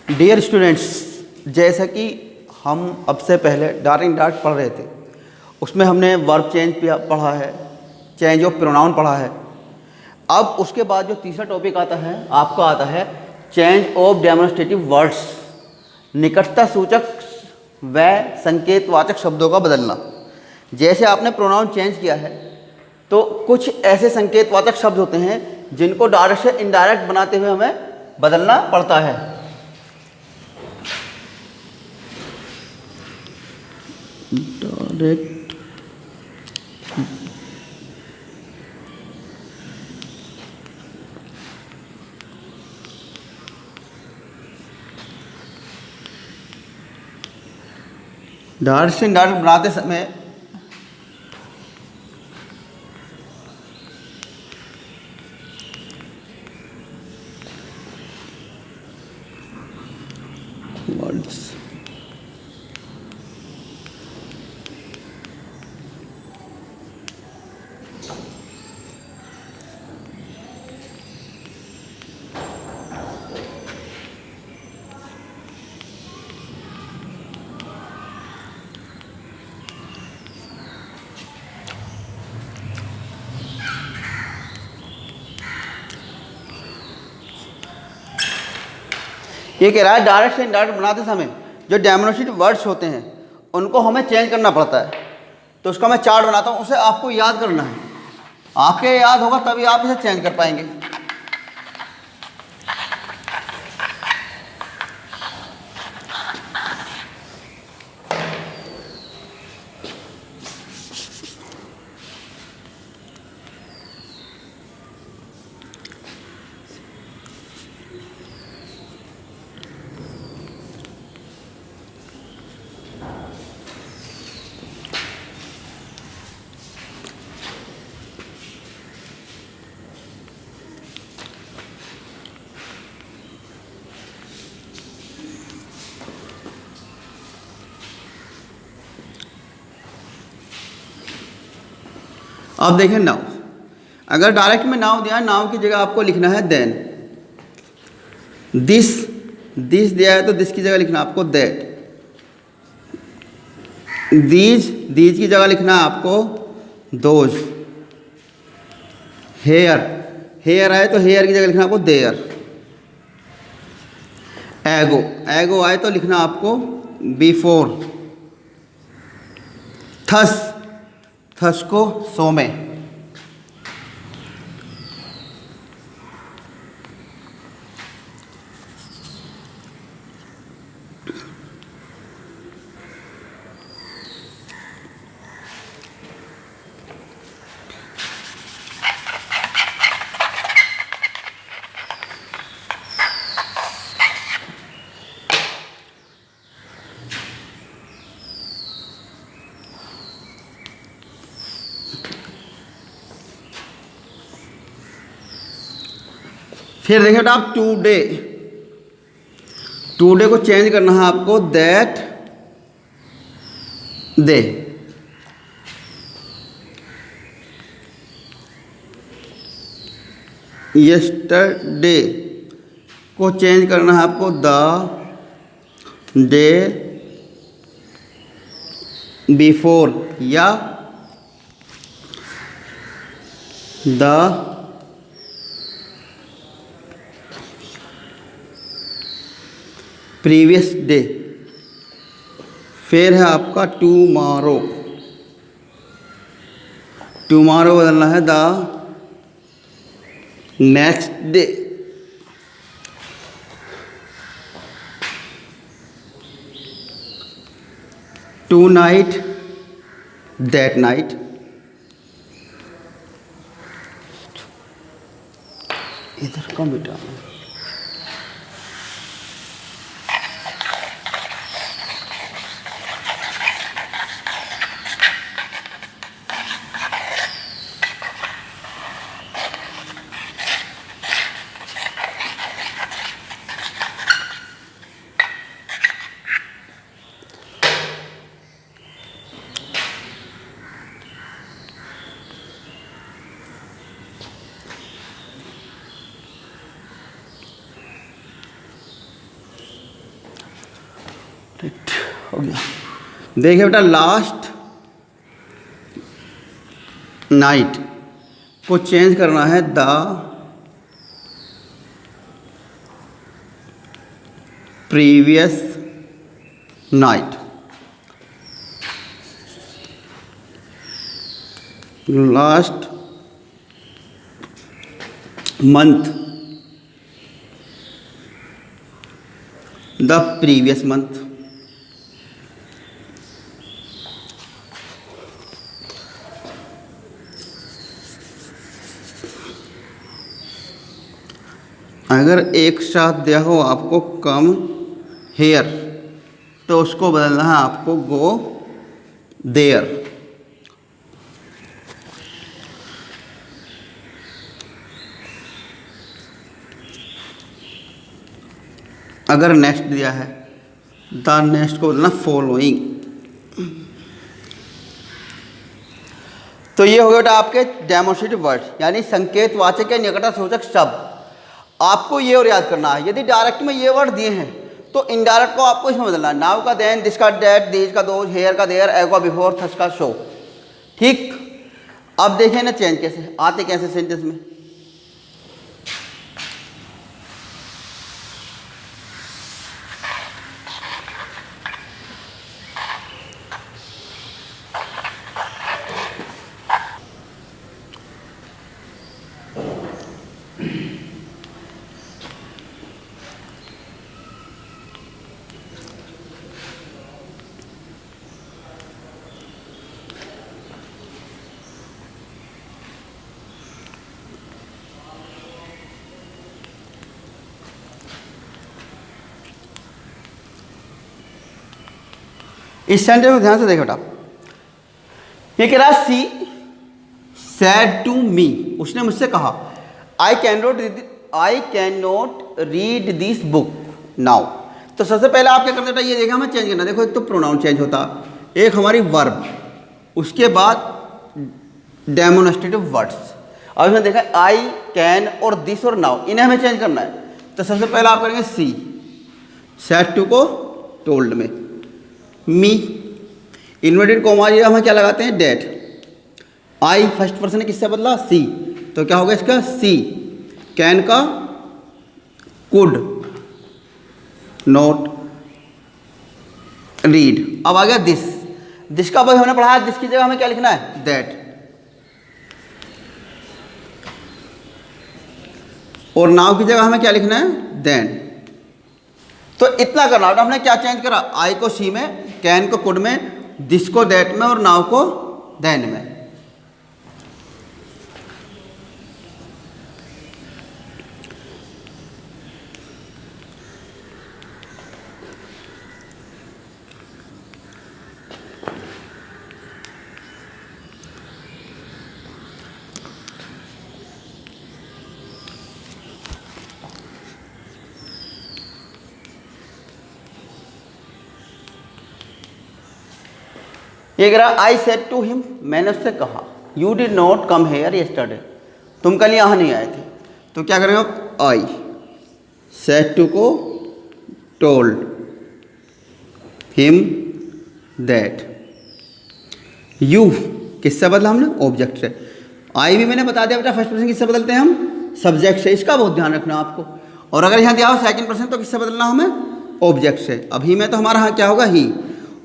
Dear students, जैसा कि हम अब से पहले डार्ट पढ़ रहे थे, उसमें हमने वर्ब चेंज पढ़ा है, चेंज ऑफ प्रोनाउन पढ़ा है। अब उसके बाद जो तीसरा टॉपिक आता है आपका आता है चेंज ऑफ डेमोन्स्ट्रेटिव वर्ड्स, निकटता सूचक व संकेतवाचक शब्दों का बदलना। जैसे आपने प्रोनाउन चेंज किया है तो कुछ ऐसे संकेतवाचक शब्द होते हैं जिनको डायरेक्ट से इनडायरेक्ट बनाते हुए हमें बदलना पड़ता है। डायरेक्ट डायरेक्ट से इनडायरेक्ट बनाते समय वर्ड्स ये कह रहा है डायरेक्ट से इनडायरेक्ट बनाते समय जो डेमोन्स्ट्रेटिव वर्ड्स होते हैं उनको हमें चेंज करना पड़ता है। तो उसका मैं चार्ट बनाता हूँ, उसे आपको याद करना है। आपके याद होगा तभी आप इसे चेंज कर पाएंगे। अब देखें नाउ, अगर डायरेक्ट में नाउ दिया है, नाउ की जगह आपको लिखना है देन। दिस दिया है तो दिस की जगह लिखना आपको दैट। दीज की जगह लिखना है आपको दोज। हेयर आए तो हेयर की जगह लिखना आपको देयर। एगो आए तो लिखना आपको बिफोर। थस को सो में। फिर देखिए बेटा आप टूडे को चेंज करना है आपको दैट दे। यस्टरडे को चेंज करना है आपको द डे बिफोर या द प्रीवियस डे। फिर है आपका टुमारो बदलना है the next day. Tonight that night. इधर कम बेटा। हो गया। देखिए बेटा, लास्ट नाइट को चेंज करना है the previous night. Last month, the previous month. अगर एक साथ दिया हो आपको कम हेयर, तो उसको बदलना है आपको गो देयर। अगर नेक्स्ट दिया है, द नेक्स्ट को बदलना फॉलोइंग। तो ये हो गया बेटा आपके डेमोन्स्ट्रेटिव वर्ड्स, यानी संकेतवाचक या निकटसूचक शब्द। आपको ये और याद करना है, यदि डायरेक्ट में ये वर्ड दिए हैं तो इनडायरेक्ट को आपको इसमें बदलना है। नाउ का देन, दिस का डेट, दीज का दोज, हेयर का देयर, ए का बिफोर, थस का शो। ठीक, अब देखें ना चेंज कैसे आते, कैसे सेंटेंस में। इस सेंटेंस में ध्यान से देखो बेटा, ये कह रहा है सी सैड टू मी, उसने मुझसे कहा I can not read this book now. तो सबसे पहले आप क्या करते बेटा, ये देखा हमें चेंज करना। देखो, एक तो प्रोनाउन चेंज होता, एक हमारी वर्ब, उसके बाद डेमोन्स्ट्रेटिव वर्ड्स। अब इसमें देखा आई कैन और दिस और नाउ, इन्हें हमें चेंज करना है। तो सबसे पहले आप करेंगे सी, सैड टू को टोल्ड में, मी इन्वर्टेड कॉमा ये हम क्या लगाते हैं, डेट। आई फर्स्ट पर्सन ने किससे बदला, सी, तो क्या होगा इसका सी। कैन का कुड नॉट रीड। अब आ गया दिस, दिस का भाई हमने पढ़ा है, दिस की जगह हमें क्या लिखना है, दैट। और नाउ की जगह हमें क्या लिखना है, देन। तो इतना करना, हमने क्या चेंज करा, आई को सी में, कैन को कुड में, दिस को दैट में और नाउ को देन में। ये कह रहा आई सेड टू हिम, मैंने उससे कहा, you did not come here yesterday, तुम कल यहाँ नहीं आए थे। तो क्या करेंगे आप, आई सेड टू को टोल्ड हिम दैट। यू किससे बदला हमने, ऑब्जेक्ट से। आई भी मैंने बता दिया बेटा फर्स्ट पर्सन किससे बदलते हैं हम, सब्जेक्ट से। इसका बहुत ध्यान रखना आपको। और अगर यहाँ दिया हो सेकंड पर्सन तो किससे बदलना हमें, ऑब्जेक्ट से। अभी में तो हमारा यहाँ क्या होगा, ही।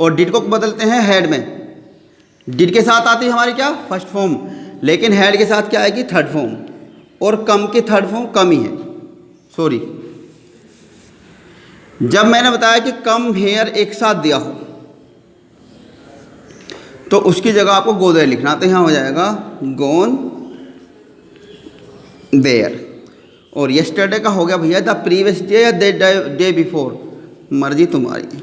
और डिड को बदलते हैं हेड में। डिड के साथ आती है हमारी क्या, फर्स्ट फॉर्म, लेकिन हेड के साथ क्या आएगी, थर्ड फॉर्म। और कम की थर्ड फॉर्म कम ही है, सॉरी। जब मैंने बताया कि कम हेयर एक साथ दिया हो तो उसकी जगह आपको गो देयर लिखना। तो यहाँ हो जाएगा गोन देयर। और यस्टरडे का हो गया भैया द प्रीवियस डे या डे बिफोर, मर्जी तुम्हारी।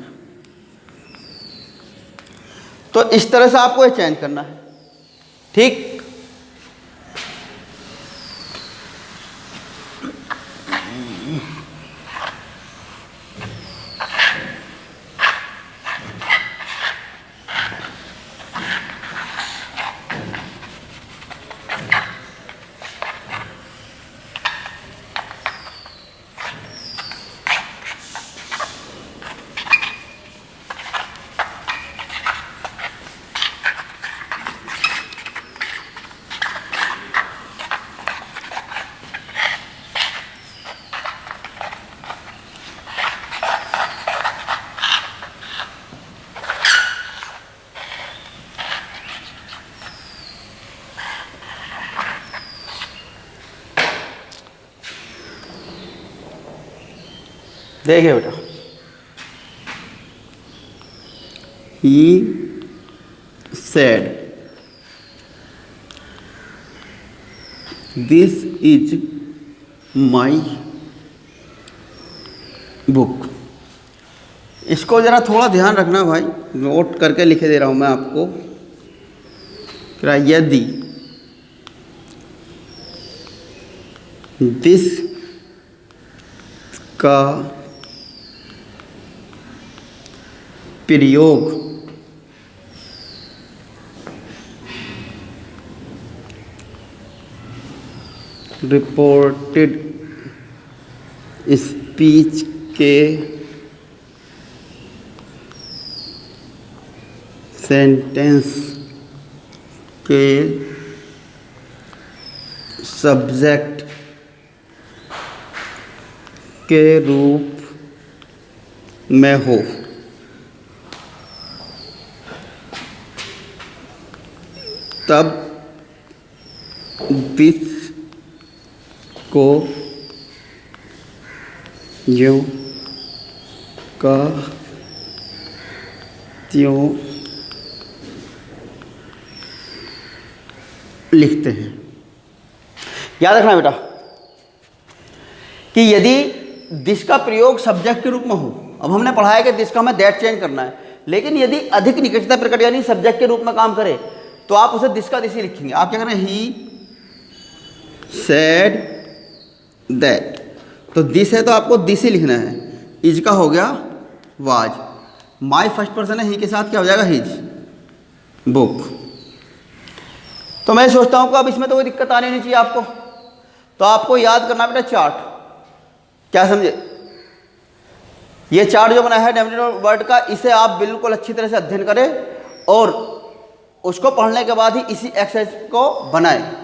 तो इस तरह से आपको ये चेंज करना है, ठीक। देखिए बेटा, he said this is my book. इसको ज़रा थोड़ा ध्यान रखना भाई, नोट करके लिखे दे रहा हूँ मैं आपको। यदि दिस का प्रयोग रिपोर्टेड स्पीच के सेंटेंस के सब्जेक्ट के रूप में हो, तब दिस को ज्यों का त्यों लिखते हैं। याद रखना बेटा कि यदि दिस का प्रयोग सब्जेक्ट के रूप में हो, अब हमने पढ़ा है कि दिस का हमें दैट चेंज करना है, लेकिन यदि अधिक निकटता प्रकट यानी सब्जेक्ट के रूप में काम करे तो आप उसे दिस का दिस ही लिखेंगे। आप क्या करें, ही सेड दैट, तो दिस है तो आपको दिस ही लिखना है। इज का हो गया वाज, माई फर्स्ट पर्सन है, ही के साथ क्या हो जाएगा, हिज बुक। तो मैं सोचता हूँ कि अब इसमें तो कोई दिक्कत आनी नहीं चाहिए आपको। तो आपको याद करना बेटा चार्ट, क्या समझे, ये चार्ट जो बना है डेफिनेट वर्ड का, इसे आप बिल्कुल अच्छी तरह से अध्ययन करें और उसको पढ़ने के बाद ही इसी एक्सरसाइज को बनाएं।